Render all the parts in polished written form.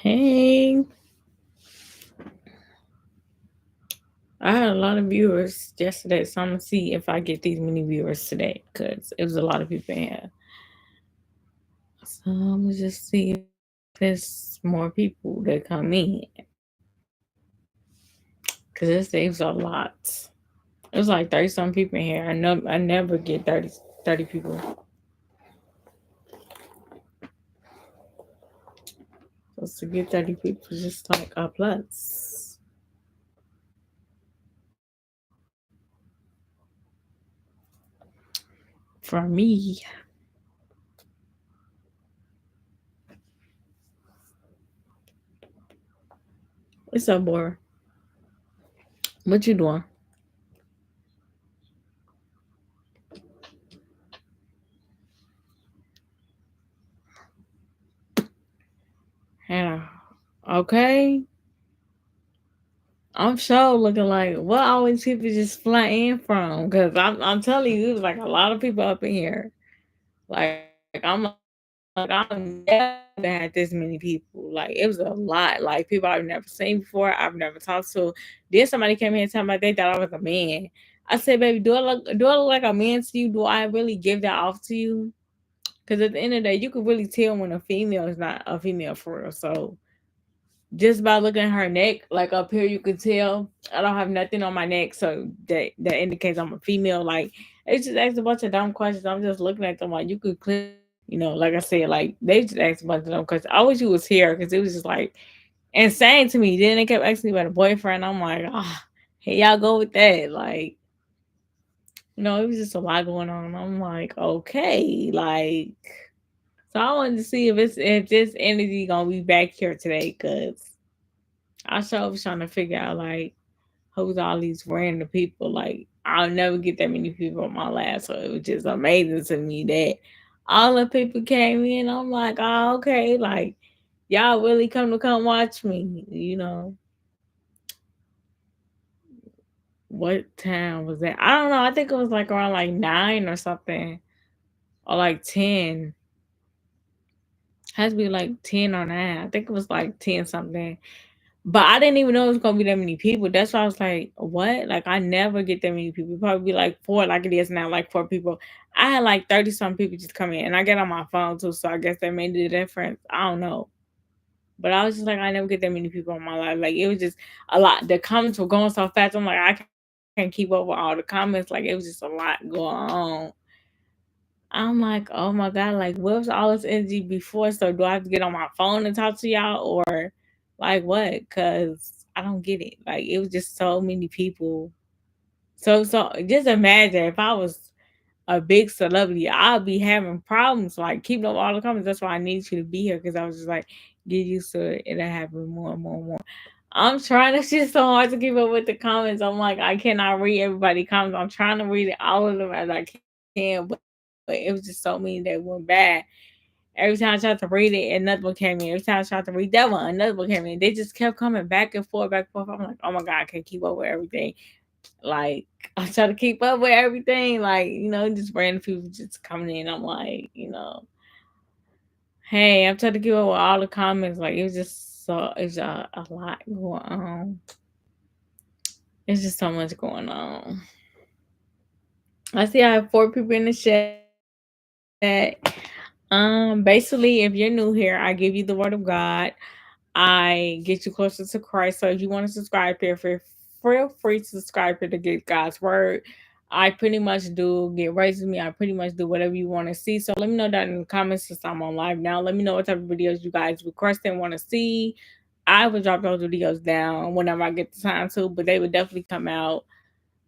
Hey, I had a lot of viewers yesterday, so I'm gonna see if I get these many viewers today because it was a lot of people in here. So I'm gonna just see if there's more people that come in because it saves a lot. It was like 30 some people in here. I never get 30 people. So to get 30 people is just like a plus for me. What's up, boy? What you doing? Hannah. Okay. I'm sure looking like what all these people just fly in from? Because I'm telling you, there's like a lot of people up in here. Like I'm never had this many people. Like it was a lot. Like people I've never seen before. I've never talked to. Then somebody came here and told me they thought I was a man. I said, baby, do I look like a man to you? Do I really give that off to you? Because at the end of the day, you can really tell when a female is not a female for real. So just by looking at her neck, like up here, you could tell I don't have nothing on my neck, so that indicates I'm a female. Like it's just asked a bunch of dumb questions. I'm just looking at them like you could clearly, like I said, like they just asked a bunch of them because I wish you was here because it was just like insane to me. Then they kept asking me about a boyfriend. I'm like, hey, y'all go with that. Like, it was just a lot going on. I'm like, okay, like. So I wanted to see if this energy gonna be back here today, cause I sure was trying to figure out like who's all these random people. Like I'll never get that many people on my last, so it was just amazing to me that all the people came in. I'm like, oh okay, like y'all really come watch me. What time was that? I don't know. I think it was like around like 9 or something, or like 10. Has to be like 10 or 9. I think it was like 10 something. But I didn't even know it was gonna be that many people. That's why I was like, what? Like I never get that many people. Probably be like four, like it is now, like four people. I had like 30 some people just come in and I get on my phone too, so I guess that made the difference. I don't know. But I was just like, I never get that many people in my life. Like it was just a lot. The comments were going so fast. I'm like, I can't keep up with all the comments. Like it was just a lot going on. I'm like, oh my god, like what was all this energy before? So do I have to get on my phone and talk to y'all or like what? Cause I don't get it. Like it was just so many people. So just imagine if I was a big celebrity, I'd be having problems like keeping up all the comments. That's why I need you to be here because I was just like get used to it. It'll happen more and more and more. I'm trying. It's just so hard to keep up with the comments. I'm like, I cannot read everybody's comments. I'm trying to read all of them as I can, but it was just so many that went bad. Every time I tried to read it, another one came in. Every time I tried to read that one, another one came in. They just kept coming back and forth, back and forth. I'm like, oh my god, I can't keep up with everything. Like I try to keep up with everything. Like just random people just coming in. I'm like, hey, I'm trying to keep up with all the comments. Like it was just it's a lot going on. It's just so much going on. I see I have four people in the chat. Basically, if you're new here, I give you the word of God. I get you closer to Christ. So if you want to subscribe here, feel free to subscribe here to get God's word. I pretty much do get raised with me. I pretty much do whatever you want to see. So let me know that in the comments since I'm on live now. Let me know what type of videos you guys request and want to see. I would drop those videos down whenever I get the time to, but they would definitely come out.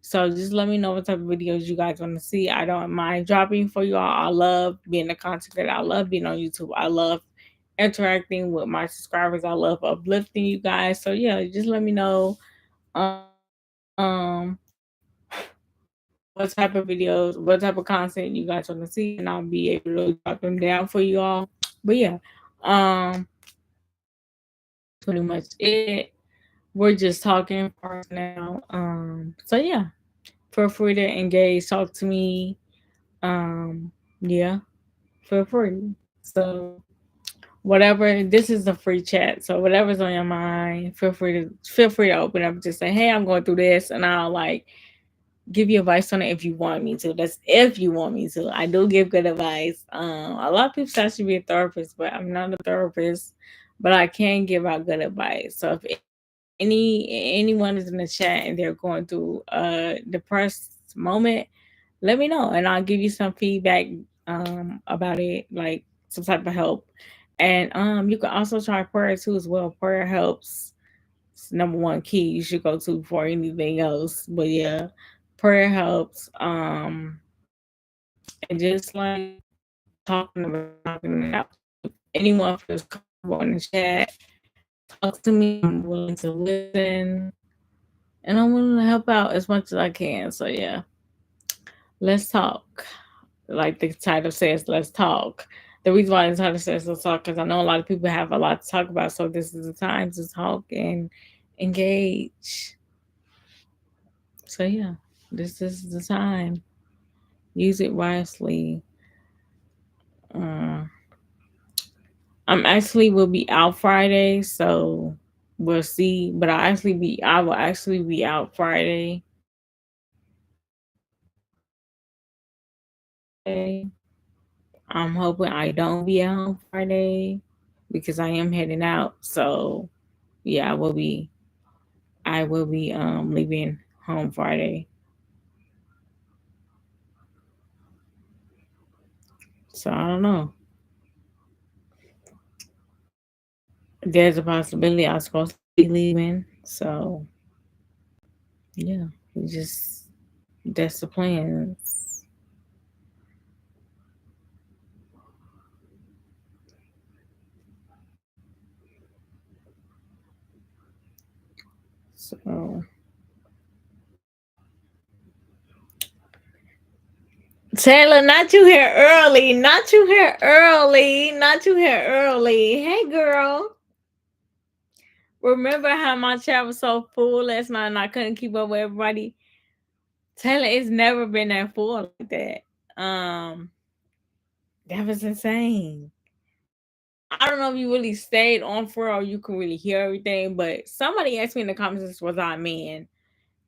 So just let me know what type of videos you guys want to see. I don't mind dropping for you all. I love being a content creator. I love being on YouTube. I love interacting with my subscribers. I love uplifting you guys. So yeah, just let me know what type of videos, what type of content you guys want to see, and I'll be able to drop them down for you all. But yeah, that's pretty much it. We're just talking for us now. So yeah, feel free to engage, talk to me. Yeah, feel free. So whatever, this is a free chat. So whatever's on your mind, feel free to open up and just say, hey, I'm going through this, and I'll like give you advice on it if you want me to. That's if you want me to. I do give good advice. A lot of people say I should be a therapist, but I'm not a therapist. But I can give out good advice. So if anyone is in the chat and they're going through a depressed moment, let me know and I'll give you some feedback about it, like some type of help. And you can also try prayer too as well. Prayer helps. It's number one key you should go to before anything else. But yeah, prayer helps. And just like talking it out. If anyone feels comfortable in the chat, talk to me. I'm willing to listen and I'm willing to help out as much as I can. So yeah, let's talk. Like the title says, let's talk. The reason why the title says let's talk because I know a lot of people have a lot to talk about. So this is the time to talk and engage. So yeah, this is the time. Use it wisely. Uh, I'm actually will be out Friday, so we'll see. But I will actually be out Friday. I'm hoping I don't be out on Friday because I am heading out. So yeah, I will be leaving home Friday. So I don't know. There's a possibility I was supposed to be leaving. So yeah, we just that's the plan. So Taylor, not you here early. Not you here early. Not you here early. Hey girl. Remember how my chat was so full last night and I couldn't keep up with everybody? Taylor, it's never been that full like that. That was insane. I don't know if you really stayed on for or you can really hear everything, but somebody asked me in the comments was I a man.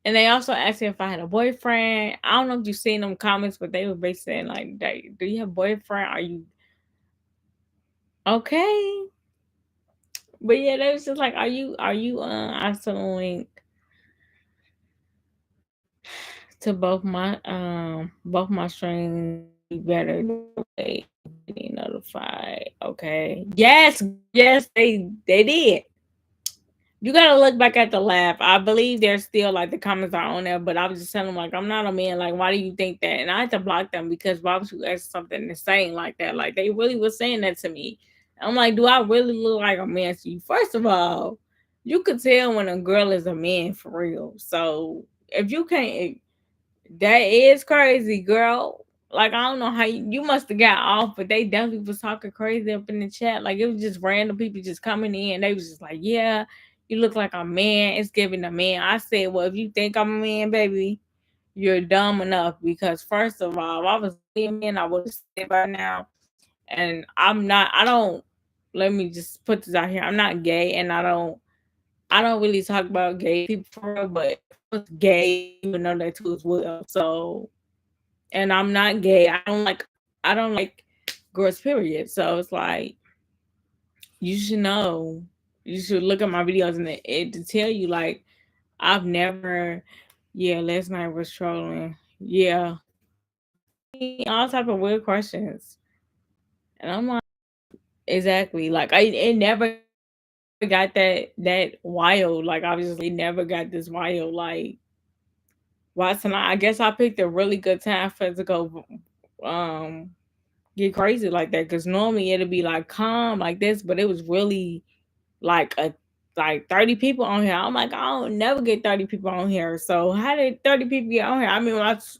And they also asked me if I had a boyfriend. I don't know if you've seen them comments, but they were basically saying like, do you have a boyfriend? Are you okay? But yeah, they was just like, are you I sent a link to both my streams. You better be notified. Okay. Yes, girl, yes, they did. You gotta look back at the laugh. I believe there's still like the comments are on there, but I was just telling them like I'm not a man. Like, why do you think that? And I had to block them because why would you ask something insane like that? Like they really was saying that to me. I'm like, do I really look like a man to you? First of all, you could tell when a girl is a man for real. So if you can't, that is crazy, girl. Like I don't know how you must have got off, but they definitely was talking crazy up in the chat. Like it was just random people just coming in. They was just like, "Yeah, you look like a man. It's giving a man." I said, "Well, if you think I'm a man, baby, you're dumb enough because first of all, if I was a man, I would have said by now." And I'm not. I don't. Let me just put this out here. I'm not gay, and I don't. I don't really talk about gay people for real, but if I was gay, you would know that too as well. So and I'm not gay. I don't like girls period. So it's like you should know. You should look at my videos and it to tell you like I've never yeah, last night was trolling. Yeah, all type of weird questions, and I'm like, exactly. Like it never got that wild. Like obviously, it never got this wild. Like why tonight? I guess I picked a really good time for it to go um get crazy like that. Cause normally it'd be like calm like this, but it was really like a like 30 people on here. I'm like, I don't never get 30 people on here. So how did 30 people get on here? I mean,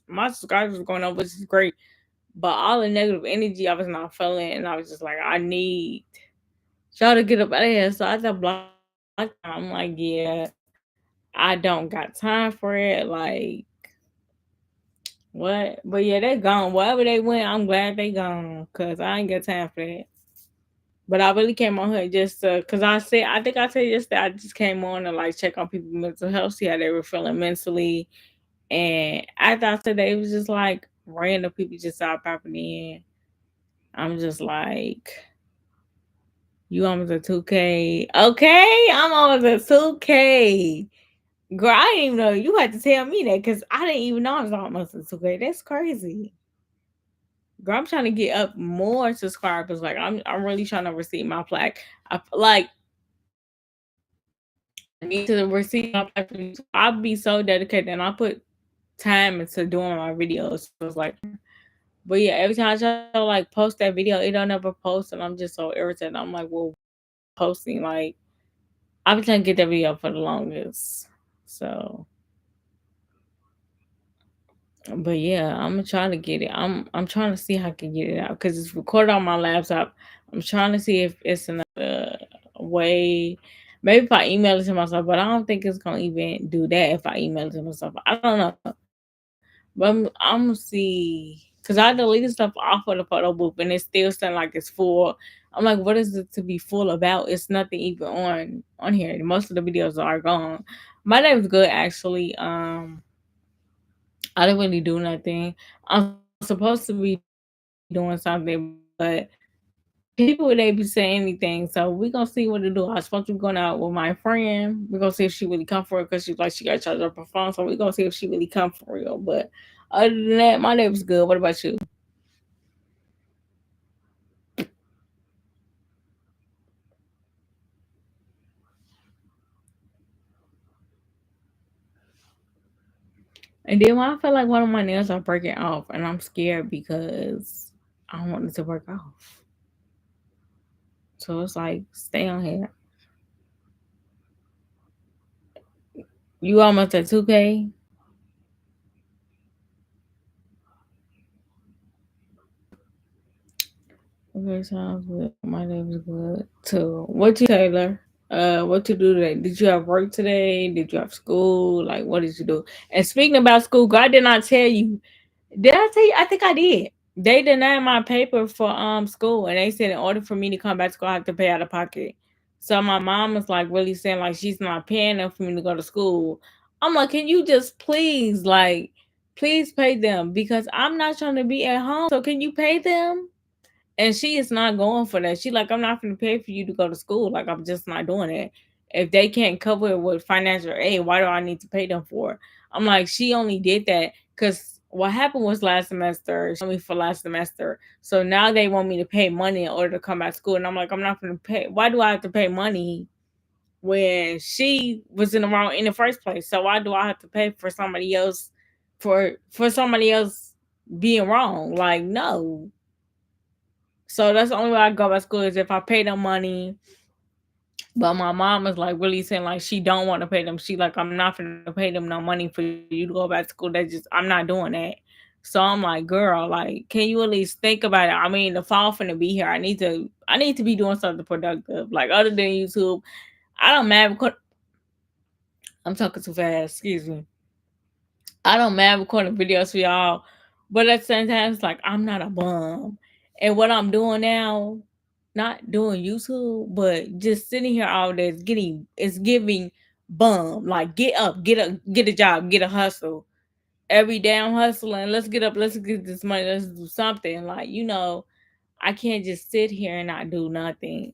my subscribers were going up, which is great, but all the negative energy I was not feeling, and I was just like, I need y'all to get up out of here. So I just blocked them. I'm like, yeah, I don't got time for it. Like, what? But yeah, they gone. Wherever they went, I'm glad they gone. Cause I ain't got time for that. But I really came on here just to, cause I think I said yesterday, I just came on to like check on people's mental health, see how they were feeling mentally. And after I said that, it was just like random people just started popping in. I'm just like, you almost a 2K. Okay, I'm almost a 2K. Girl, I didn't even know you had to tell me that because I didn't even know I was almost a 2K. That's crazy. Girl, I'm trying to get up more subscribers. Like I'm really trying to receive my plaque. Like I need to receive my plaque. I'll be so dedicated and I put time into doing my videos. So it's like, but yeah, every time I try to like post that video, it don't ever post, and I'm just so irritated. I'm like, well, posting like I've been trying to get that video for the longest. So, but yeah, I'm gonna try to get it. I'm trying to see how I can get it out because it's recorded on my laptop. I'm trying to see if it's another way. Maybe if I email it to myself, but I don't think it's gonna even do that if I email it to myself. I don't know, but I'm gonna see because I deleted stuff off of the photo booth and it's still saying like it's full. I'm like, what is it to be full about? It's nothing even on here. Most of the videos are gone. My day was good actually. I didn't really do nothing. I'm supposed to be doing something, but people they be saying anything. So we gonna see what to do. I was supposed to be going out with my friend. We're gonna see if she really come for it because she's like she got to charge up her phone. So we're gonna see if she really come for real. But other than that, my day was good. What about you? And then when I feel like one of my nails are breaking off, and I'm scared because I don't want it to break off. So it's like, stay on here. You almost at 2K? Okay, sounds good. My day was good too. What you Taylor? What you do today? Did you have work today? Did you have school? Like, what did you do? And speaking about school, God did not tell you. Did I tell you? I think I did. They denied my paper for school, and they said in order for me to come back to school, I have to pay out of pocket. So my mom was like really saying like she's not paying enough for me to go to school. I'm like, can you just please like, please pay them because I'm not trying to be at home. So can you pay them? And she is not going for that. She like, I'm not gonna pay for you to go to school. Like, I'm just not doing it. If they can't cover it with financial aid, why do I need to pay them for? I'm like, she only did that because what happened was last semester, she me for last semester. So now they want me to pay money in order to come back to school. And I'm like, I'm not gonna pay. Why do I have to pay money when she was in the wrong in the first place? So why do I have to pay for somebody else for somebody else being wrong? Like, no. So that's the only way I go back to school is if I pay them money. But my mom is like really saying like she don't want to pay them. She like, I'm not gonna pay them no money for you to go back to school. That just I'm not doing that. So I'm like, girl, like, can you at least think about it? I mean, the fall finna be here. I need to be doing something productive. Like other than YouTube. I don't mad because I'm talking too fast, excuse me. I don't mind recording videos for y'all, but at the same time, it's like I'm not a bum. And what I'm doing now, not doing YouTube, but just sitting here all day is giving bum. Like get a job, get a hustle. Every day I'm hustling. Let's get up, let's get this money, let's do something. Like, I can't just sit here and not do nothing.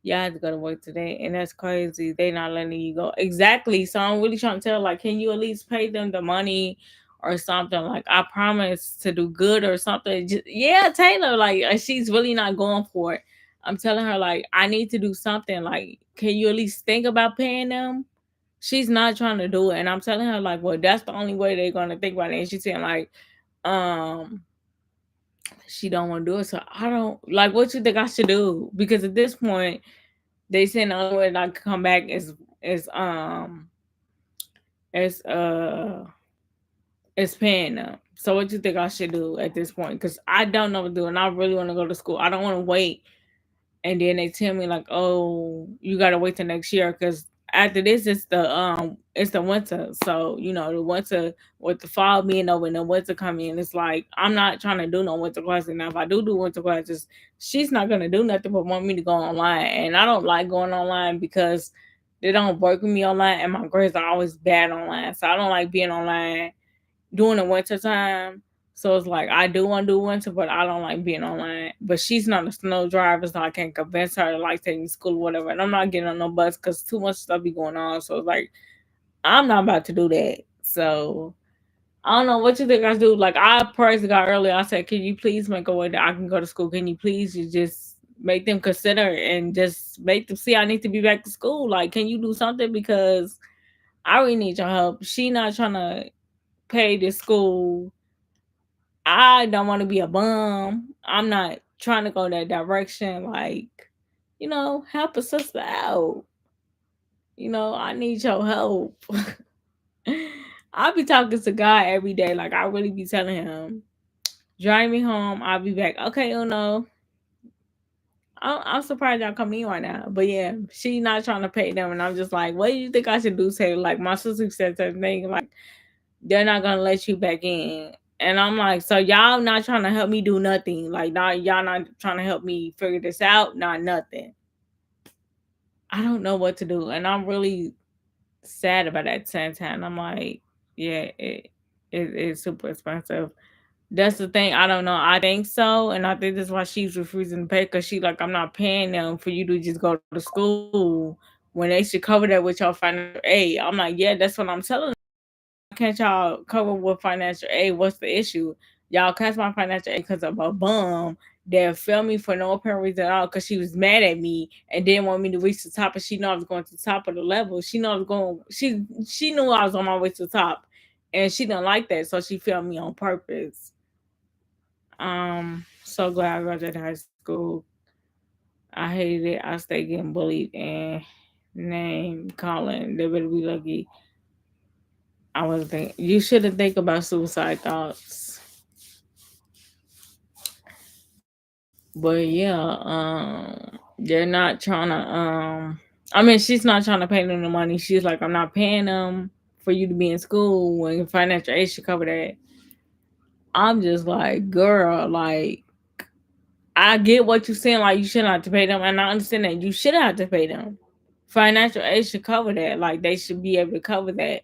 Y'all have to go to work today, and that's crazy. They not letting you go. Exactly. So I'm really trying to tell, like, can you at least pay them the money or something. Like, I promise to do good or something. Yeah, Taylor, like, she's really not going for it. I'm telling her, like, I need to do something. Like, can you at least think about paying them? She's not trying to do it. And I'm telling her, like, well, that's the only way they're gonna think about it. And she's saying, like, um, she don't want to do it. So I don't like, what you think I should do? Because at this point, they saying the only way that I can come back is is is paying them. So what you think I should do at this point? Because I don't know what to do, and I really want to go to school. I don't want to wait, and then they tell me like, "Oh, you gotta wait till next year." Because after this, it's the winter. So the winter with the fall being over and the winter coming in, it's like I'm not trying to do no winter classes. Now, if I do winter classes, she's not gonna do nothing but want me to go online, and I don't like going online because they don't work with me online, and my grades are always bad online. So I don't like being online during the winter time. So it's like I do want to do winter, but I don't like being online. But she's not a snow driver, so I can't convince her to like taking school or whatever. And I'm not getting on no bus because too much stuff be going on. So it's like I'm not about to do that. So I don't know what you think I should do. Like, I prayed to God earlier. I said, "Can you please make a way that I can go to school? Can you please just make them consider and just make them see I need to be back to school? Like, can you do something? Because I really need your help." She not trying to pay this school. I don't want to be a bum. I'm not trying to go that direction. Like, help a sister out. I need your help. I'll be talking to God every day. Like, I really be telling him, drive me home. I'll be back. Okay, Uno. I'm surprised y'all coming in right now. But yeah, she not trying to pay them. And I'm just like, what do you think I should do? Say, like, my sister said that thing, like, they're not gonna let you back in. And I'm like, so y'all not trying to help me do nothing. Like, y'all not trying to help me figure this out, not nothing. I don't know what to do. And I'm really sad about that 10 I'm like, yeah, it's super expensive. That's the thing. I don't know. I think so. And I think that's why she's refusing to pay, because she like, I'm not paying them for you to just go to school when they should cover that with your financial aid. I'm like, yeah, that's what I'm telling. Can't y'all cover with financial aid? What's the issue? Y'all cancel my financial aid because of a bum that failed me for no apparent reason at all, because she was mad at me and didn't want me to reach the top, and she knew I was going to the top of the level. She knew I was going. She knew I was on my way to the top, and she didn't like that, so she failed me on purpose. So glad I graduated high school. I hated it. I stayed getting bullied and name calling. They better be lucky I was think you shouldn't think about suicide thoughts. But yeah, they're not trying to I mean, she's not trying to pay them the money. She's like, I'm not paying them for you to be in school when financial aid should cover that. I'm just like, girl, like, I get what you're saying, like, you shouldn't have to pay them, and I understand that you should have to pay them. Financial aid should cover that. Like, they should be able to cover that.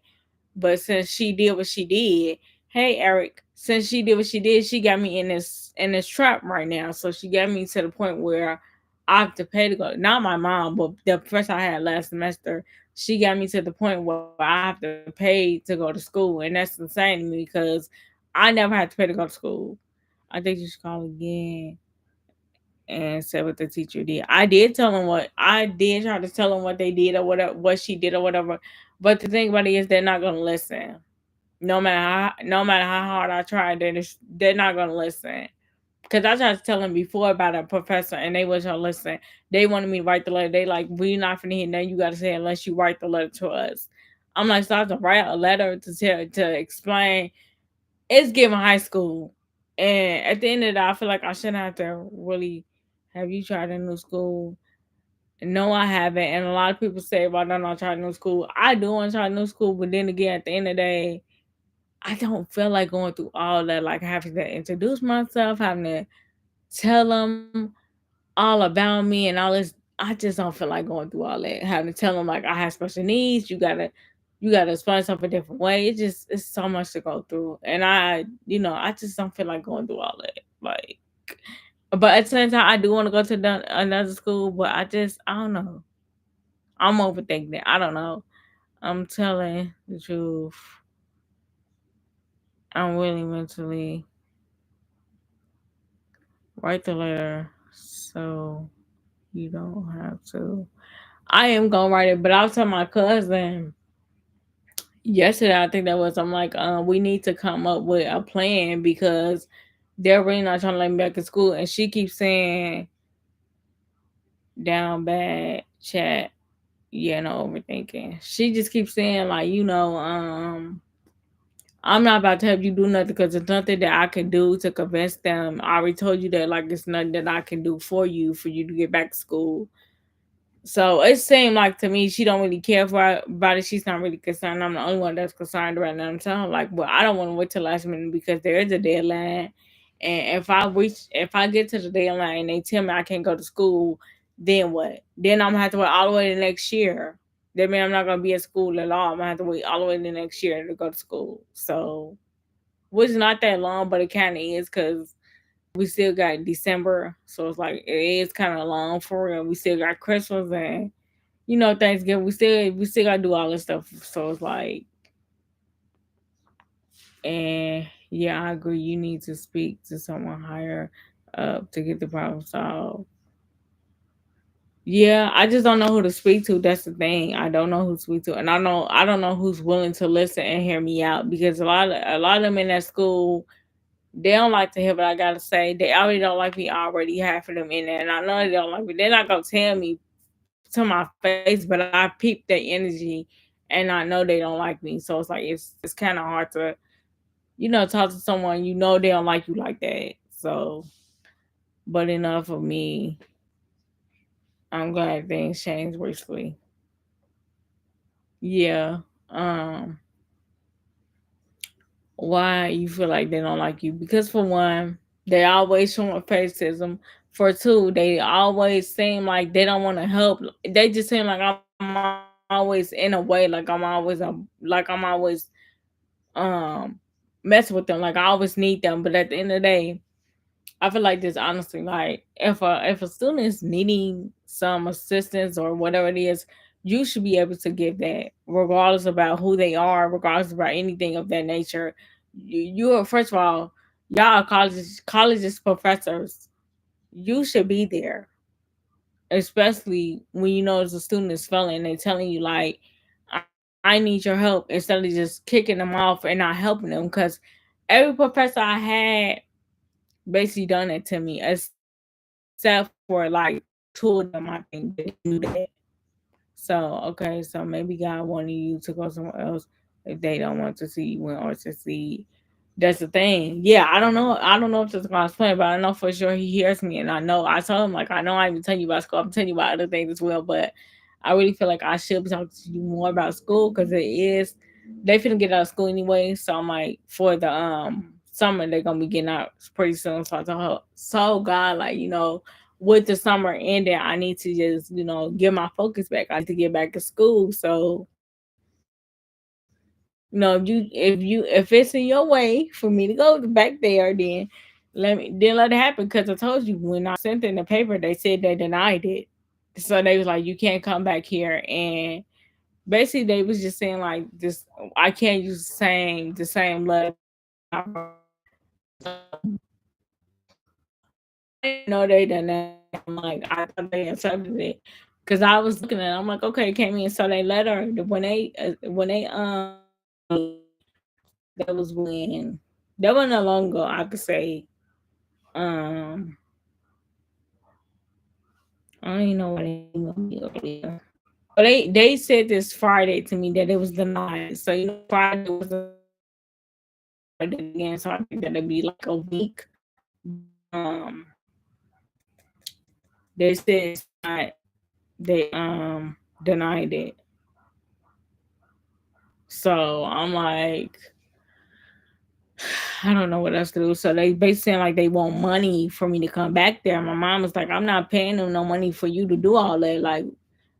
But since she did what she did, hey Eric, since she did what she did, she got me in this trap right now. So she got me to the point where I have to pay to go. Not my mom, but the professor I had last semester. She got me to the point where I have to pay to go to school, and that's insane to me because I never had to pay to go to school. I think you should call again and say what the teacher did. I did tell them what I did, try to tell them what they did or whatever, what she did or whatever. But the thing about it is, they're not gonna listen. No matter how hard I try, they're not gonna listen. Because I tried to tell them before about a professor, and they wasn't gonna listen. They wanted me to write the letter. They like, we're not finna hear nothing you gotta say unless you write the letter to us. I'm like, so I have to write a letter to explain. It's giving high school. And at the end of the day, I feel like I shouldn't have to really have you tried a new school. No, I haven't. And a lot of people say, well, I don't know, try new school. I do want to try new school, but then again, at the end of the day, I don't feel like going through all that, like having to introduce myself, having to tell them all about me and all this. I just don't feel like going through all that. Having to tell them like I have special needs. You gotta explain something a different way. It's so much to go through, and I just don't feel like going through all that. Like, but at the same time, I do want to go to another school, but I don't know. I'm overthinking it. I don't know. I'm telling the truth. I'm really mentally write the letter so you don't have to. I am gonna write it, but I'll tell my cousin yesterday. I think that was. I'm like, we need to come up with a plan because they're really not trying to let me back in school, and she keeps saying down bad chat. Yeah, no overthinking. She just keeps saying like, I'm not about to help you do nothing because there's nothing that I can do to convince them. I already told you that like it's nothing that I can do for you to get back to school. So it seemed like to me she don't really care about it. She's not really concerned. I'm the only one that's concerned right now. I'm telling her like, well, I don't want to wait till last minute because there is a deadline, and if I get to the deadline and they tell me I can't go to school, then what? Then I'm gonna have to wait all the way to next year. That means I'm not gonna be at school at all. I'm gonna have to wait all the way to next year to go to school. So, which is not that long, but it kind of is because we still got December, so it's like it is kind of long for real. We still got Christmas and Thanksgiving. We still gotta do all this stuff. So it's like, and yeah, I agree. You need to speak to someone higher up to get the problem solved. Yeah, I just don't know who to speak to. That's the thing. I don't know who to speak to, and I don't know who's willing to listen and hear me out because a lot of them in that school, they don't like to hear what I gotta say. They already don't like me. Already half of them in there, and I know they don't like me. They're not gonna tell me to my face, but I peep their energy, and I know they don't like me. So it's like it's kind of hard to talk to someone they don't like you like that. So, but enough of me. I'm glad things changed recently. Yeah. Um. Why you feel like they don't like you? Because for one, they always showing favoritism. For two, they always seem like they don't want to help. They just seem like I'm always in a way, like I'm always um messing with them. Like I always need them. But at the end of the day, I feel like this honestly, like if a student is needing some assistance or whatever it is, you should be able to give that, regardless about who they are, regardless about anything of that nature. You are first of all, y'all are colleges professors. You should be there, especially when you know as a student is failing and they telling you like, I need your help instead of just kicking them off and not helping them. Because every professor I had basically done it to me, except for like two of them. I think they didn't do that. So okay, so maybe God wanted you to go somewhere else if they don't want to see you or to see. That's the thing. Yeah, I don't know. I don't know if this guy's playing, but I know for sure he hears me, and I told him like I know I even tell you about school. I'm telling you about other things as well, but I really feel like I should be talking to you more about school because it is they finna get out of school anyway. So I'm like for the summer they're gonna be getting out pretty soon. So I told her, so God, like with the summer ending, I need to just get my focus back. I need to get back to school. So if it's in your way for me to go back there, then let it happen. Because I told you when I sent in the paper, they said they denied it. So they was like, you can't come back here, and basically they was just saying like this. I can't use the same letter that I wrote. So I didn't know they denied it. I'm like I thought they accepted it because I was looking at it. I'm like, okay, it came in. So they let her when they that was when that wasn't that long ago. I could say um I don't even know why they emailed me earlier. But they said this Friday to me that it was denied. So Friday was denied. So they restarted it again. So I think that'd be like a week. But they said it's not. They denied it. So I'm like, I don't know what else to do. So they basically saying like they want money for me to come back there. My mom was like, I'm not paying them no money for you to do all that. Like,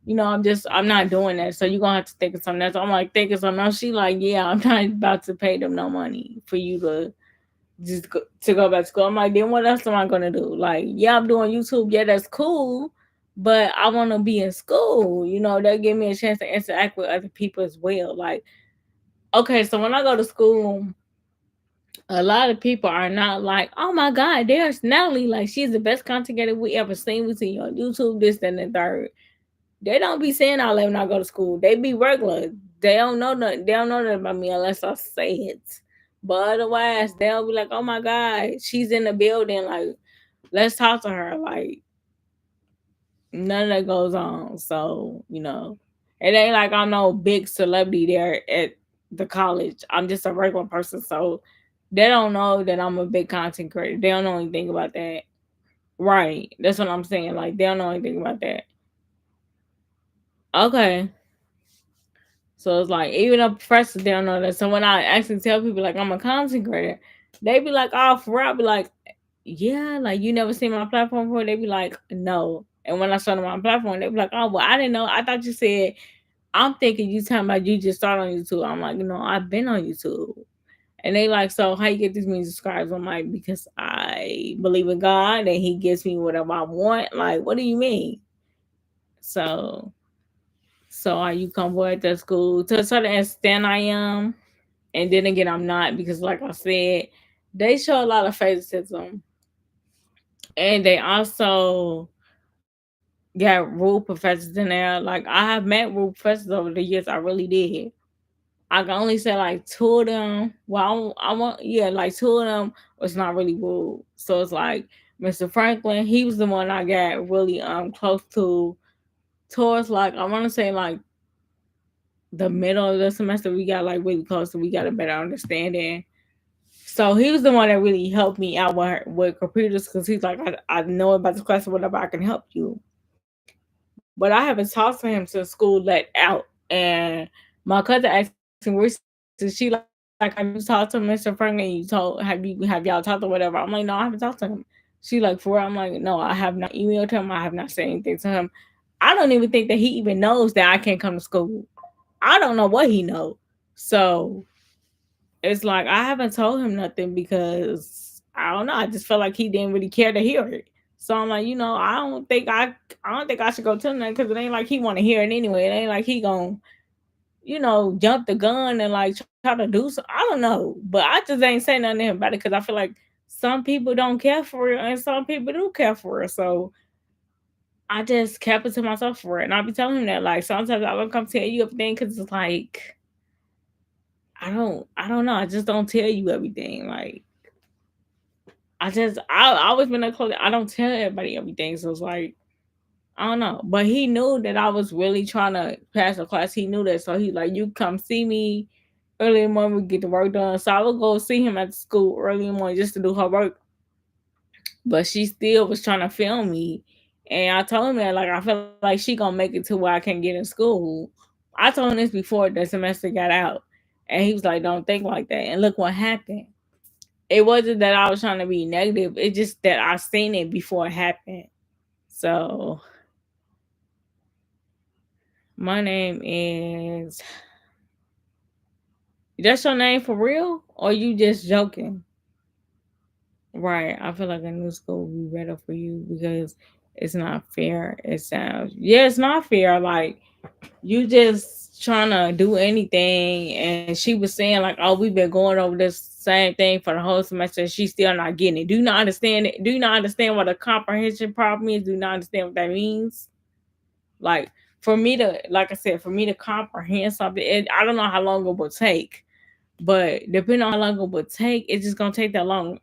I'm not doing that. So you're gonna have to think of something else. I'm like, think of something else. She like, yeah, I'm not about to pay them no money for you to go back to school. I'm like, then what else am I gonna do? Like, yeah, I'm doing YouTube. Yeah, that's cool. But I want to be in school. That give me a chance to interact with other people as well. Like, okay, so when I go to school, A lot of people are not like, oh my God, there's Natalie. Like, she's the best content creator we ever seen. We see you on YouTube, this, that, and the third. They don't be saying all that when I go to school. They be regular. They don't know nothing. They don't know nothing about me unless I say it. But otherwise, they'll be like, oh my God, she's in the building. Like, let's talk to her. Like, none of that goes on. So, it ain't like I'm no big celebrity there at the college. I'm just a regular person. So they don't know that I'm a big content creator. They don't know anything about that. Right. That's what I'm saying. Like, they don't know anything about that. Okay. So it's like, even a professor, they don't know that. So when I actually tell people, like, I'm a content creator, they be like, oh, for real? I be like, yeah, like, you never seen my platform before? They be like, no. And when I show them my platform, they be like, oh, well, I didn't know. I thought you said, I'm thinking you talking about you just started on YouTube. I'm like, I've been on YouTube. And they like, so how you get these million subscribers? I'm like, because I believe in God and He gives me whatever I want. Like, what do you mean? So, are you comfortable at that school? To a certain extent, I am. And then again, I'm not because, like I said, they show a lot of favoritism. And they also got rude professors in there. Like, I have met rude professors over the years. I really did. I can only say like two of them. Well, I want, yeah, like two of them was not really rude. So it's like Mr. Franklin, he was the one I got really close to towards, like, I want to say like the middle of the semester. We got like really close, so we got a better understanding. So he was the one that really helped me out with computers because he's like, I know about this class or whatever, I can help you. But I haven't talked to him since school let out. And my cousin asked me, she like, have you talked to Mr. Franklin? Have y'all talked or whatever? I'm like, no, I haven't talked to him. She like, for real? I'm like, no, I have not emailed him. I have not said anything to him. I don't even think that he even knows that I can't come to school. I don't know what he knows. So it's like I haven't told him nothing because I don't know. I just felt like he didn't really care to hear it. So I'm like, I don't think I should go tell him that because it ain't like he want to hear it anyway. It ain't like he gonna jump the gun and like try to do so. I don't know, but I just ain't saying nothing to him about it because I feel like some people don't care for it and some people do care for it. So I just kept it to myself for it, and I'll be telling him that like sometimes I don't come tell you everything because it's like I don't know. I just don't tell you everything. Like I always been a close. I don't tell everybody everything, so it's like I don't know. But he knew that I was really trying to pass the class. He knew that, so he like, you come see me early in the morning, we get the work done. So I would go see him at the school early in the morning just to do her work. But she still was trying to film me, and I told him that like I feel like she gonna make it to where I can't get in school. I told him this before the semester got out, and he was like, "Don't think like that." And look what happened. It wasn't that I was trying to be negative. It's just that I seen it before it happened. So my name is. That's your name for real, or you just joking? Right. I feel like a new school will be better for you because it's not fair. It sounds, yeah, it's not fair. Like you just trying to do anything, and she was saying like, "Oh, we've been going over this same thing for the whole semester. And she's still not getting it. Do you not understand it? Do you not understand what a comprehension problem is? Do you not understand what that means? Like for me to, like I said, for me to comprehend something, I don't know how long it will take, but depending on how long it would take, it's just gonna take that long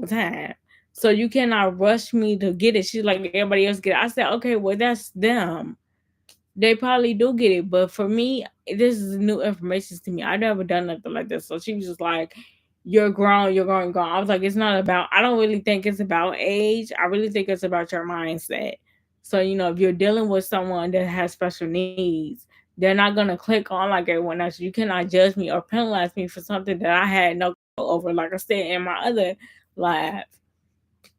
time. So you cannot rush me to get it. She's like everybody else get it. I said, okay, well that's them. They probably do get it, but for me, this is new information to me. I never done nothing like this. So she was just like, "You're grown, you're going grown." I was like, "It's not about. I don't really think it's about age. I really think it's about your mindset." So if you're dealing with someone that has special needs, they're not gonna click on like everyone else. You cannot judge me or penalize me for something that I had no control over. Like I said in my other live,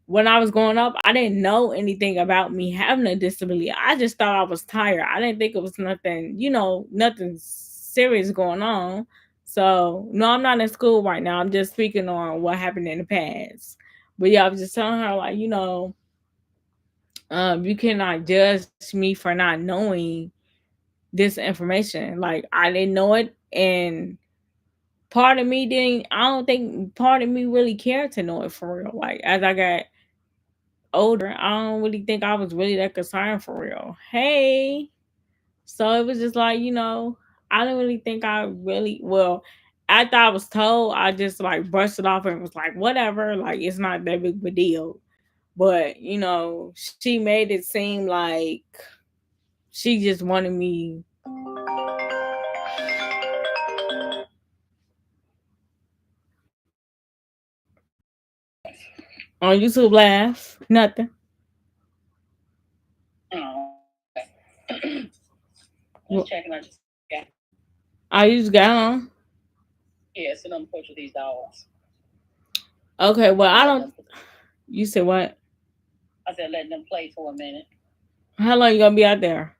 when I was growing up, I didn't know anything about me having a disability. I just thought I was tired. I didn't think it was nothing, nothing serious going on. So, no, I'm not in school right now. I'm just speaking on what happened in the past. But yeah, I was just telling her, like, you cannot judge me for not knowing this information. Like, I didn't know it. And part of me didn't. I don't think part of me really cared to know it for real. Like as I got older, I don't really think I was really that concerned for real. Hey, so it was just like I didn't really think I really well. After I was told, I just like brushed it off and was like, whatever. Like it's not that big of a deal. But she made it seem like she just wanted me on YouTube. Laugh, nothing. Just checking. I just got on. Okay, well I don't. You said what? How long you gonna be out there?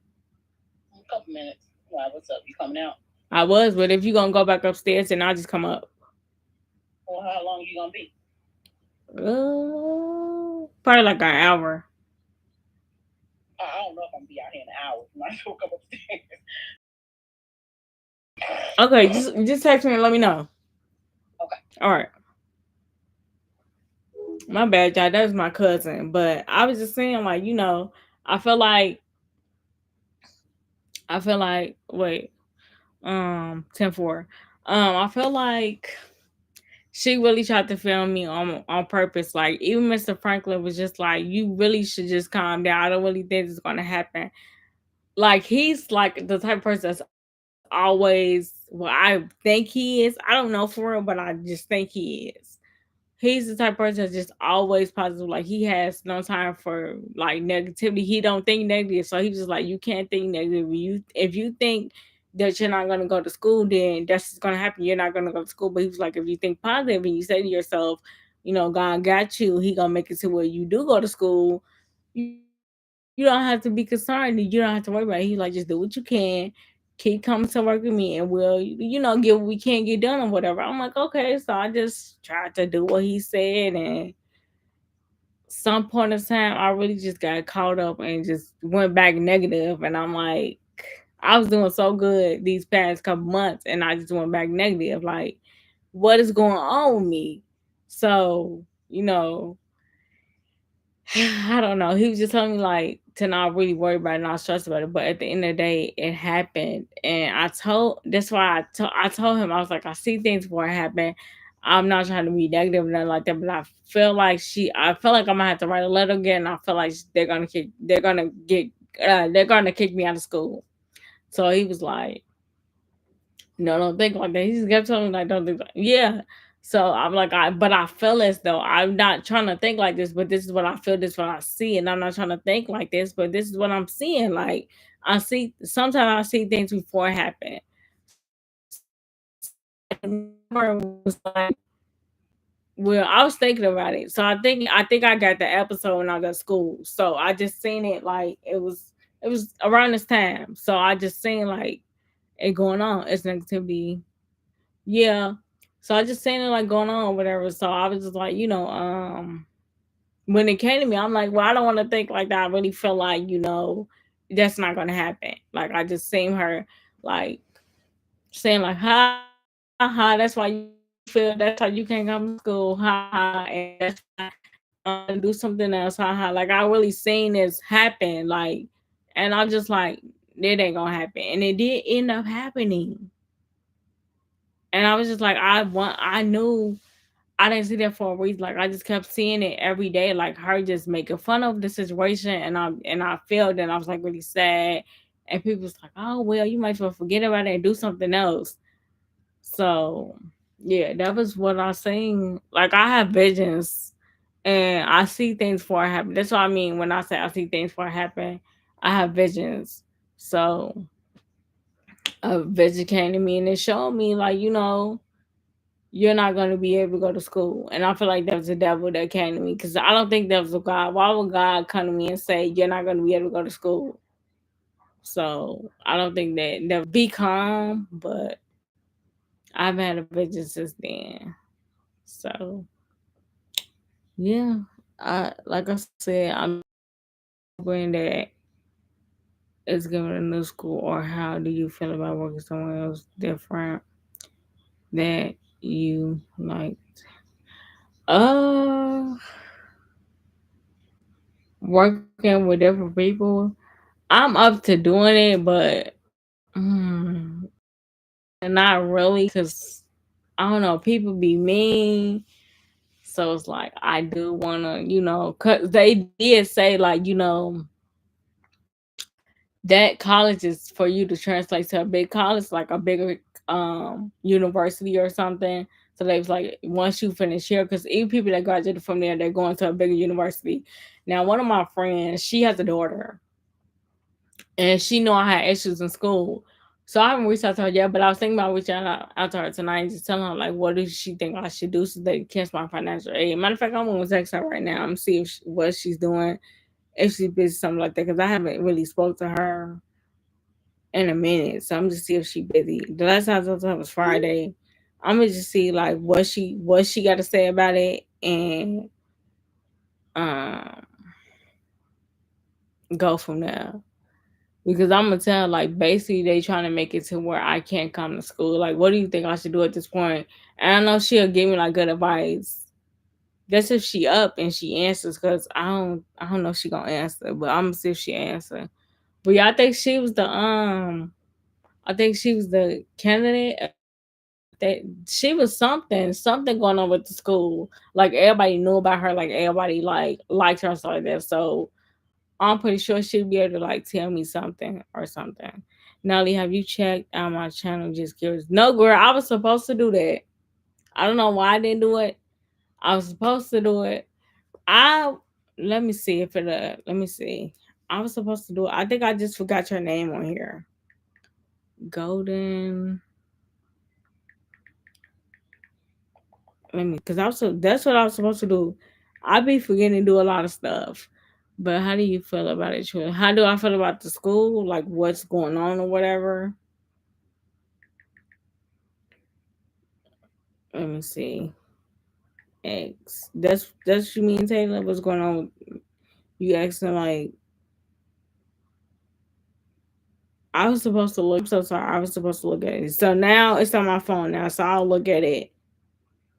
I was, but if you gonna go back upstairs, then I'll just come up. Probably like an hour. Okay, just text me and let me know. All right. My bad, y'all. That was my cousin, but I was just saying, like, I feel like wait, 10-4. I feel like she really tried to film me on purpose. Like even Mr. Franklin was just like, you really should just calm down. I don't really think it's gonna happen. Like he's like the type of person that's always I think he is. I don't know for real, but I just think he is. He's the type of person that's just always positive. Like he has no time for like negativity. He don't think negative. So he's just like, you can't think negative. If you think that you're not gonna go to school, then that's just gonna happen. You're not gonna go to school. But he was like, if you think positive and you say to yourself, God got you, he gonna make it to where you do go to school. You don't have to be concerned. You don't have to worry about it. He's like, just do what you can. Keep coming to work with me and we'll, get what we can't get done or whatever. I'm like, okay. So I just tried to do what he said. And some point of time, I really just got caught up and just went back negative. And I'm like, I was doing so good these past couple months and I just went back negative. Like, what is going on with me? So, I don't know. He was just telling me like to not really worry about it, not stress about it. But at the end of the day, it happened, and That's why I told him I was like, I see things before it happen. I'm not trying to be negative or nothing like that, but I feel like I'm gonna have to write a letter again. I feel like they're gonna kick me out of school. So he was like, no, don't think like that. He just kept telling me like, don't think like, yeah. So I'm like, but I feel as though I'm not trying to think like this, but this is what I feel, this is what I see, and I'm not trying to think like this, but this is what I'm seeing. Like sometimes I see things before it happen. Never was like, well, I was thinking about it, so I think I got the episode when I was at school. So I just seen it like it was around this time. So I just seen like it going on. It's negativity. Yeah. So I just seen it like going on or whatever. So I was just like, when it came to me, I'm like, well, I don't want to think like that. I really feel like, that's not gonna happen. Like I just seen her like saying like, ha ha, ha, that's why you feel that's why you can't come to school, ha ha, and that's why do something else, ha ha. Like I really seen this happen, like, and I'm just like, it ain't gonna happen, and it did end up happening. And I was just like, I knew I didn't see that for a reason. Like I just kept seeing it every day, like her just making fun of the situation, and I felt and I was like really sad. And people was like, oh well, you might as well forget about it and do something else. So yeah, that was what I seen. Like I have visions and I see things before it happen. That's what I mean when I say I see things before it happen. I have visions. So a vision came to me and it showed me like, you're not going to be able to go to school. And I feel like that was the devil that came to me because I don't think that was a God. Why would God come to me and say, you're not going to be able to go to school? So I don't think that be calm, but I've had a vision since then. So yeah, like I said, I'm hoping that it's given a new school. Or how do you feel about working somewhere else different? that you like? Uh, Working with different people. I'm up to doing it, but not really, cause I don't know. People be mean, so it's like I do wanna, cause they did say like, that college is for you to translate to a big college, like a bigger university or something. So they was like, once you finish here, because even people that graduated from there, they're going to a bigger university. Now, one of my friends, she has a daughter, and she know I had issues in school. So I haven't reached out to her yet, but I was thinking about reaching out to her tonight and just telling her like, what does she think I should do so they can catch my financial aid. Matter of fact, I'm gonna text her right now and see if what she's doing, if she's busy, something like that, because I haven't really spoke to her in a minute. So I'm just see if she busy. The last time I talked to her was Friday. I'm gonna just see like what she got to say about it, and um go from there. Because I'm gonna tell like basically they trying to make it to where I can't come to school. Like, what do you think I should do at this point? And I know she'll give me like good advice. That's if she up and she answers, because I don't know if she gonna answer, but I'm gonna see if she answer. But yeah, I think she was the candidate. That she was something going on with the school. Like everybody knew about her. Like everybody like liked her and stuff like that. So I'm pretty sure she'll be able to like tell me something or something. Nelly, have you checked out my channel? Just curious. No, girl, I was supposed to do that. I don't know why I didn't do it. I was supposed to do it. I Let me see if it. Let me see. I was supposed to do it. I think I just forgot your name on here. Golden. Let me, cause that's what I was supposed to do. I be forgetting to do a lot of stuff. But how do you feel about it, Troy? How do I feel about the school? Like what's going on or whatever? Let me see. X. That's you mean, Taylor? What's going on? You asking like I was supposed to look. I'm so sorry. I was supposed to look at it. So now it's on my phone now. So I'll look at it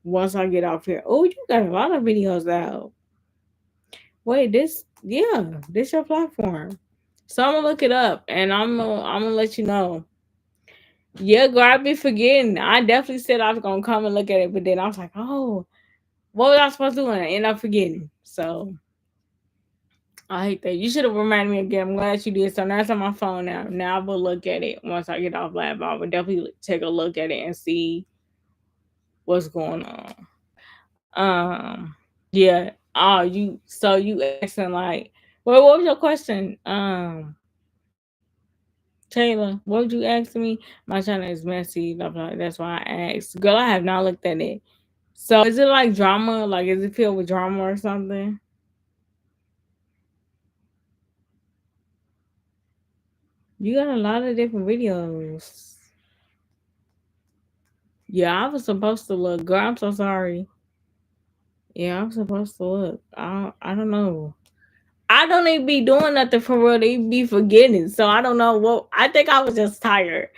once I get off here. Oh, you got a lot of videos out. Wait, this your platform. So I'm gonna look it up and I'm gonna let you know. Yeah, girl, I be forgetting. I definitely said I was gonna come and look at it, but then I was like, oh, what was I supposed to do? And I end up forgetting. So I hate that. You should have reminded me again. I'm glad you did. So now it's on my phone now. Now I will look at it once I get off lab. I will definitely take a look at it and see what's going on. Yeah. Oh, you asking like, well, what was your question? Taylor, what would you ask me? My channel is messy. Blah, blah. That's why I asked. Girl, I have not looked at it. So is it like drama? Like, is it filled with drama or something? You got a lot of different videos. Yeah, I was supposed to look. Girl, I'm so sorry. Yeah, I'm supposed to look. I don't know. I don't even be doing nothing for real. They be forgetting. So I don't know what. I think I was just tired.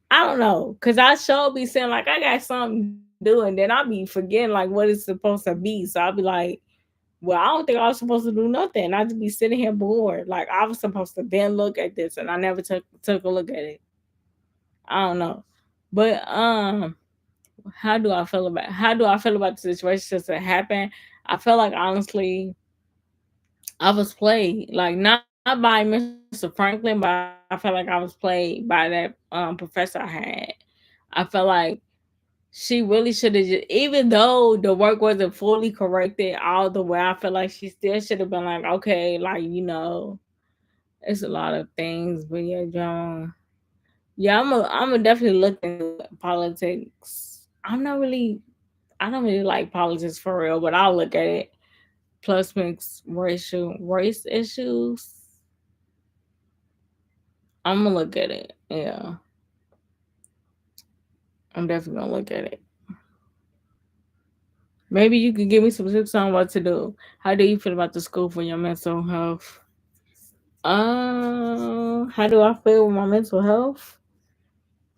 I don't know. Cause I sure be saying like I got something to do, and then I be forgetting like what it's supposed to be. So I'll be like, well, I don't think I was supposed to do nothing. I just be sitting here bored. Like I was supposed to then look at this, and I never took a look at it. I don't know. But how do I feel about the situation since it happened? I feel like honestly I was played, like not by Mr. Franklin, but I felt like I was played by that professor I had. I felt like she really should have just, even though the work wasn't fully corrected all the way, I feel like she still should have been like, okay, like it's a lot of things, but yeah, John. Yeah, I'm a definitely look into politics. I don't really like politics for real, but I'll look at it. Plus mixed race issues. I'm gonna look at it. Yeah, I'm definitely gonna look at it. Maybe you could give me some tips on what to do. How do you feel about the school for your mental health? How do I feel with my mental health?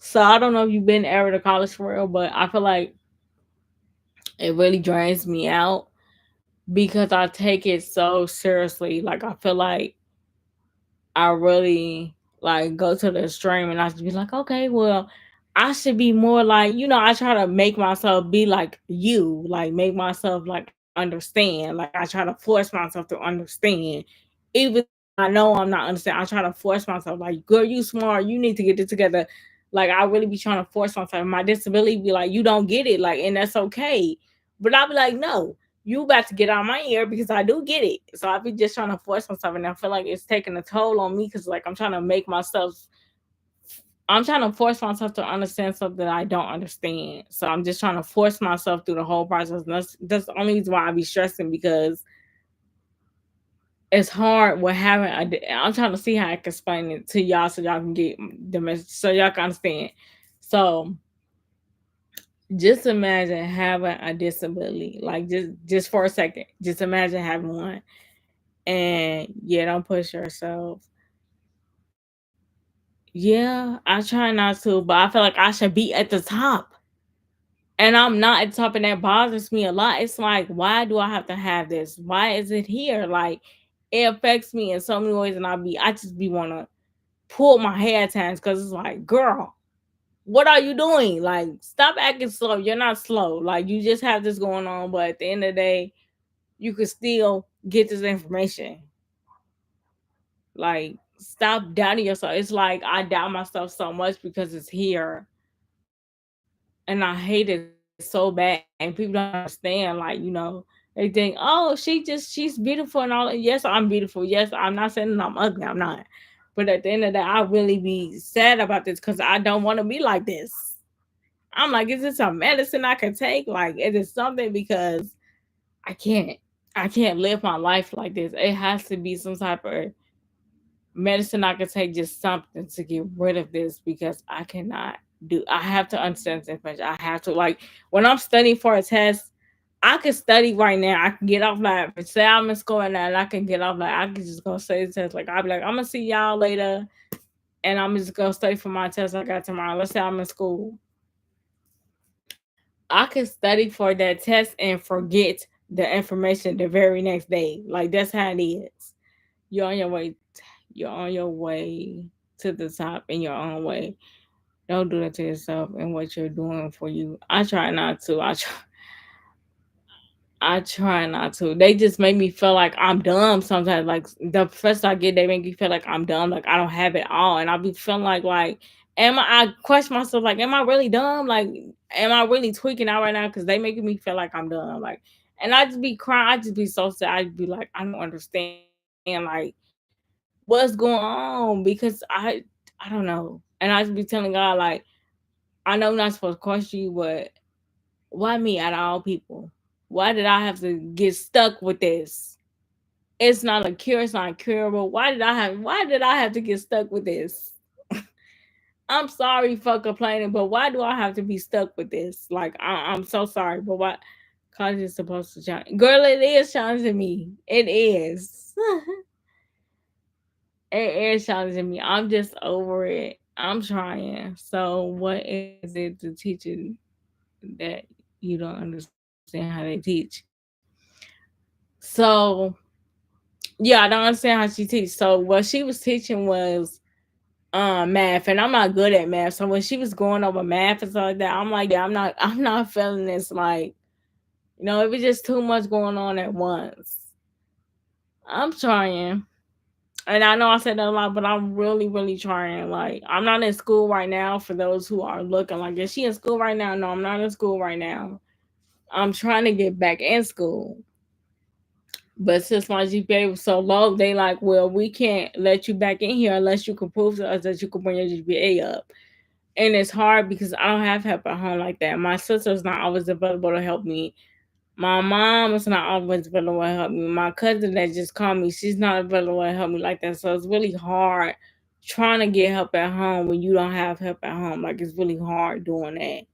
So I don't know if you've been ever to college for real, but I feel like it really drains me out because I take it so seriously. Like I feel like I really like go to the extreme and I should be like, okay, well, I should be more like, I try to make myself be like you, like make myself like understand. Like I try to force myself to understand. Even I know I'm not understand. I try to force myself, like, girl, you smart, you need to get it together. Like I really be trying to force myself. My disability be like, you don't get it, like, and that's okay. But I'll be like, no, you about to get on my ear because I do get it. So I be just trying to force myself, and I feel like it's taking a toll on me because like I'm trying to force myself to understand something that I don't understand. So I'm just trying to force myself through the whole process. And that's the only reason why I be stressing because it's hard with having. I'm trying to see how I can explain it to y'all so y'all can get the message, so y'all can understand. So just imagine having a disability, like just for a second. Just imagine having one. And yeah, don't push yourself. Yeah, I try not to, but I feel like I should be at the top. And I'm not at the top, and that bothers me a lot. It's like, why do I have to have this? Why is it here? Like, it affects me in so many ways, and I just be wanna pull my hair at times because it's like, girl, what are you doing? Like, stop acting slow. You're not slow. Like, you just have this going on, but at the end of the day, you could still get this information. Like, stop doubting yourself. It's like I doubt myself so much because it's here, and I hate it so bad. And people don't understand. Like, they think, oh, she's beautiful and all. Yes, I'm beautiful. Yes, I'm not saying that I'm ugly. I'm not. But at the end of the day, I really be sad about this because I don't want to be like this. I'm like, is this a medicine I can take? Like, is it something? Because I can't. I can't live my life like this. It has to be some type of medicine I could take, just something to get rid of this because I cannot do. I have to understand this information. I have to, like, when I'm studying for a test, I could study right now. I can get off, like, say I'm in school right now, and I can get off, like, I can just go study the test. Like, I'll be like, I'm gonna see y'all later, and I'm just gonna study for my test I got tomorrow. Let's say I'm in school. I could study for that test and forget the information the very next day. Like, that's how it is. You're on your way. You're on your way to the top in your own way. Don't do that to yourself and what you're doing for you. I try not to. I try not to. They just make me feel like I'm dumb sometimes. Like the first I get, they make me feel like I'm dumb, like I don't have it all, and I'll be feeling like, am I? I question myself, like, am I really dumb? Like, am I really tweaking out right now? Because they making me feel like I'm dumb, like, and I just be crying. I just be so sad. I would be like, I don't understand, like, what's going on because I don't know, and I just be telling God, like, I know I'm not supposed to question you, but why me out of all people? Why did I have to get stuck with this? It's not a cure. It's not curable. Why did I have to get stuck with this? I'm sorry for complaining, but why do I have to be stuck with this? Like, I'm so sorry, but why? Cause it's supposed to challenge. Girl, it is challenging me. It is. It is challenging me. I'm just over it. I'm trying. So, what is it to teach you that you don't understand how they teach? So, yeah, I don't understand how she teach. So what she was teaching was math, and I'm not good at math. So when she was going over math and stuff like that, I'm like, yeah, I'm not feeling this. Like, it was just too much going on at once. I'm trying. And I know I said that a lot, but I'm really, really trying. Like, I'm not in school right now. For those who are looking, like, is she in school right now? No, I'm not in school right now. I'm trying to get back in school. But since my GPA was so low, they like, well, we can't let you back in here unless you can prove to us that you can bring your GPA up. And it's hard because I don't have help at home like that. My sister's not always available to help me. My mom is not always available to help me. My cousin that just called me, she's not available to help me like that. So it's really hard trying to get help at home when you don't have help at home. Like, it's really hard doing that.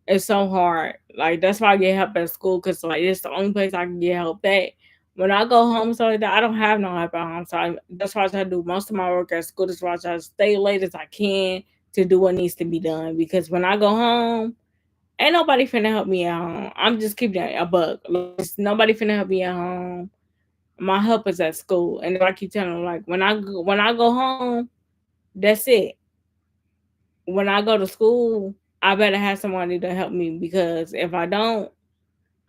It's so hard. Like, that's why I get help at school because, like, it's the only place I can get help at. When I go home, so like that, I don't have no help at home. So that's why I try to do most of my work at school. That's why I try to stay late as I can to do what needs to be done. Because when I go home, ain't nobody finna help me at home. I'm just keeping that a bug. Like, nobody finna help me at home. My help is at school, and I keep telling them, like, when I go home, that's it. When I go to school, I better have somebody to help me, because if I don't,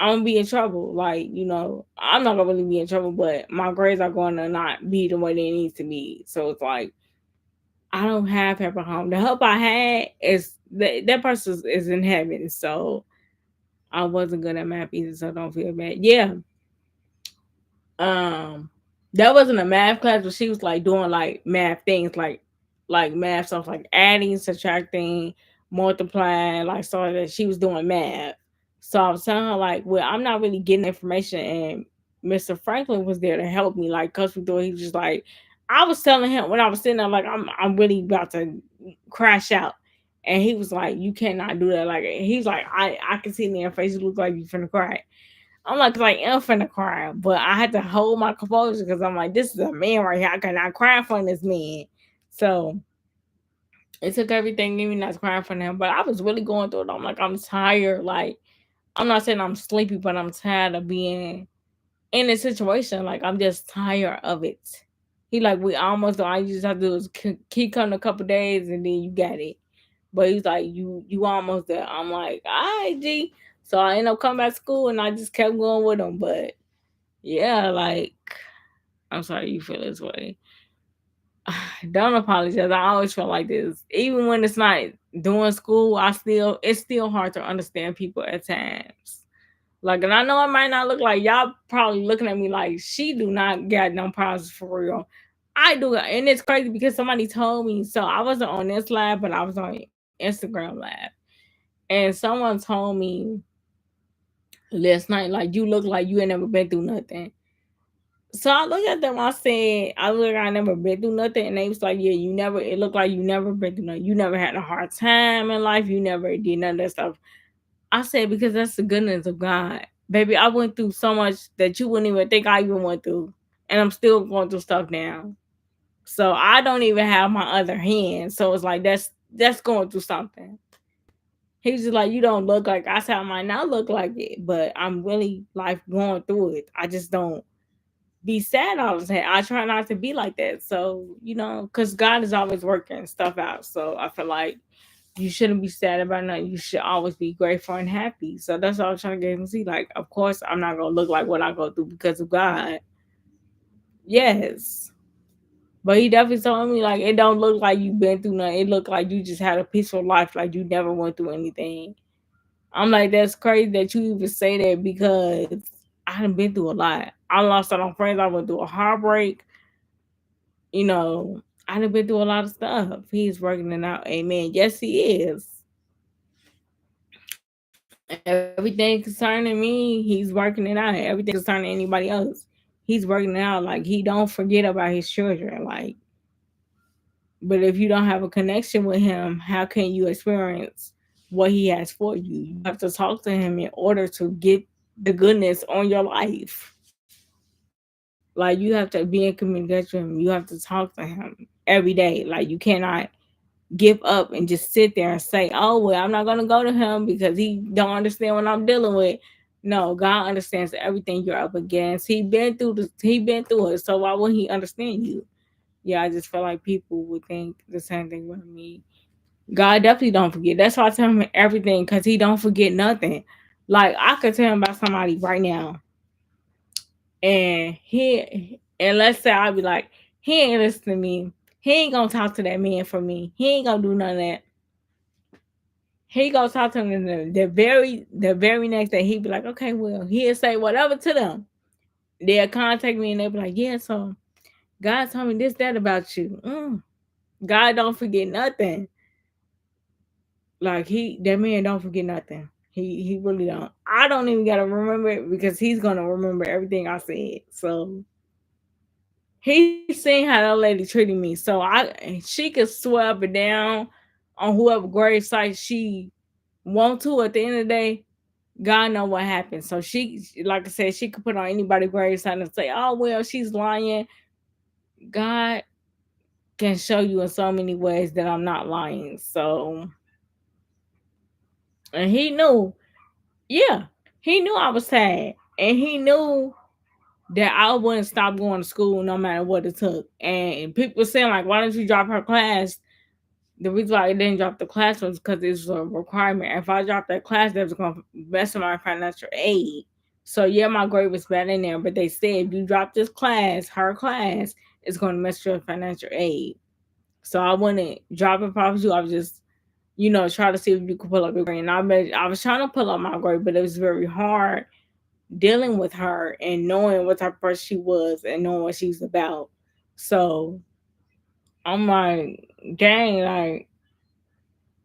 I'm gonna be in trouble. Like, I'm not gonna really be in trouble, but my grades are going to not be the way they need to be. So it's like I don't have help at home. The help I had is that person is in heaven. So I wasn't good at math either, so don't feel bad. Yeah, um that wasn't a math class, but she was like doing like math things, like math stuff, like adding, subtracting, multiplying, like so that she was doing math. So I was telling her like, well, I'm not really getting information, and Mr. Franklin was there to help me, like coach me through it. He was just like, I was telling him when I was sitting there, like I'm really about to crash out. And he was like, you cannot do that. Like he's like, I can see in your face, you look like you finna cry. I'm like I'm finna cry, but I had to hold my composure because I'm like, this is a man right here. I cannot cry in front of this man. So it took everything in me not to cry in front of him. But I was really going through it. I'm like, I'm tired. Like, I'm not saying I'm sleepy, but I'm tired of being in a situation. Like, I'm just tired of it. He like, we almost done. All you just have to do is keep coming a couple days and then you got it. But he's like, you almost there. I'm like, all right, G. So I ended up coming back to school and I just kept going with him. But yeah, like, I'm sorry you feel this way. Don't apologize. I always feel like this. Even when it's not doing school, it's still hard to understand people at times. Like, and I know it might not look like y'all probably looking at me like she do not got no problems for real. I do, and it's crazy because somebody told me. So I wasn't on this live, but I was on Instagram live, and someone told me last night, like, you look like you ain't never been through nothing. So I looked at them. I look like I never been through nothing, and they was like, "Yeah, you never. It looked like you never been through nothing. You never had a hard time in life. You never did none of that stuff." I said, "Because that's the goodness of God, baby. I went through so much that you wouldn't even think I even went through, and I'm still going through stuff now. So I don't even have my other hand. So it's like that's going through something." He was just like, "You don't look like." I said, "I might not look like it, but I'm really like going through it. I just don't be sad all the time. I try not to be like that. So, because God is always working stuff out. So I feel like you shouldn't be sad about nothing. You should always be grateful and happy. So that's all I'm trying to get him to see. Like, of course, I'm not going to look like what I go through because of God. Yes. But he definitely told me, like, it don't look like you've been through nothing. It looked like you just had a peaceful life, like you never went through anything. I'm like, that's crazy that you even say that because I done been through a lot. I lost a lot of friends. I went through a heartbreak. you know, I done been through a lot of stuff. He's working it out. Amen. Yes, he is. Everything concerning me, he's working it out. Everything concerning anybody else, he's working it out. Like he don't forget about his children. Like, but if you don't have a connection with him, how can you experience what he has for you? You have to talk to him in order to get the goodness on your life. Like you have to be in communication with him. You have to talk to him every day. Like you cannot give up and just sit there and say, "Oh well, I'm not gonna go to him because he don't understand what I'm dealing with." No, God understands everything you're up against. He been through it. So why wouldn't he understand you? Yeah, I just feel like people would think the same thing with me. God definitely don't forget. That's why I tell him everything because he don't forget nothing. Like I could tell him about somebody right now, and let's say I'll be like, he ain't listen to me. He ain't gonna talk to that man for me. He ain't gonna do none of that. He goes talk to them the very next day. He'd be like, okay, well, he'll say whatever to them. They'll contact me and they'll be like, yeah, so God told me this, that about you. God don't forget nothing. Like that man don't forget nothing. He really don't. I don't even gotta remember it because he's gonna remember everything I said. So he's seen how that lady treated me. So she could swear up and down on whoever grave site she want to at the end of the day. God know what happened. So she, like I said, she could put on anybody's gravesite and say, "Oh well, she's lying." God can show you in so many ways that I'm not lying. So, and he knew, yeah, he knew I was sad, and he knew that I wouldn't stop going to school no matter what it took. And people were saying like, "Why don't you drop her class?" The reason why I didn't drop the class was because it's a requirement. If I dropped that class, that was going to mess with my financial aid. So yeah, my grade was bad in there, but they said if you drop this class, her class, it's going to mess with your financial aid. So I wouldn't drop it probably. I was just, try to see if you could pull up your grade. And I was trying to pull up my grade, but it was very hard dealing with her and knowing what type of person she was and knowing what she's about. So I'm like, dang, like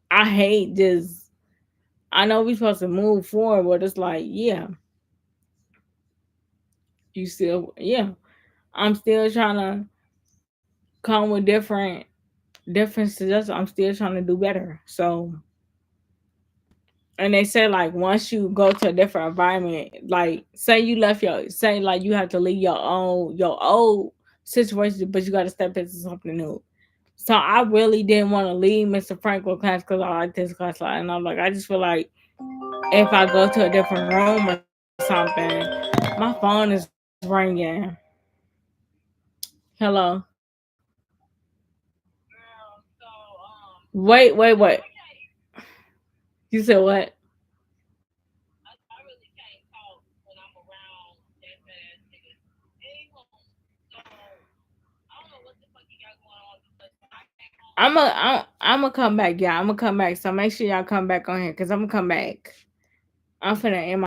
I hate this. I know we're supposed to move forward, but it's like, yeah, you still, yeah, I'm still trying to come with different suggestions. I'm still trying to do better. So, and they say like once you go to a different environment, like say like you have to leave your old situation, but you got to step into something new. So I really didn't want to leave Mr. Franklin class because I like this class a lot, and I'm like, I just feel like if I go to a different room or something, my phone is ringing. Hello. Wait. You said what? I'm gonna come back. Yeah, I'm gonna come back. So make sure y'all come back on here because I'm gonna come back. I'm finna end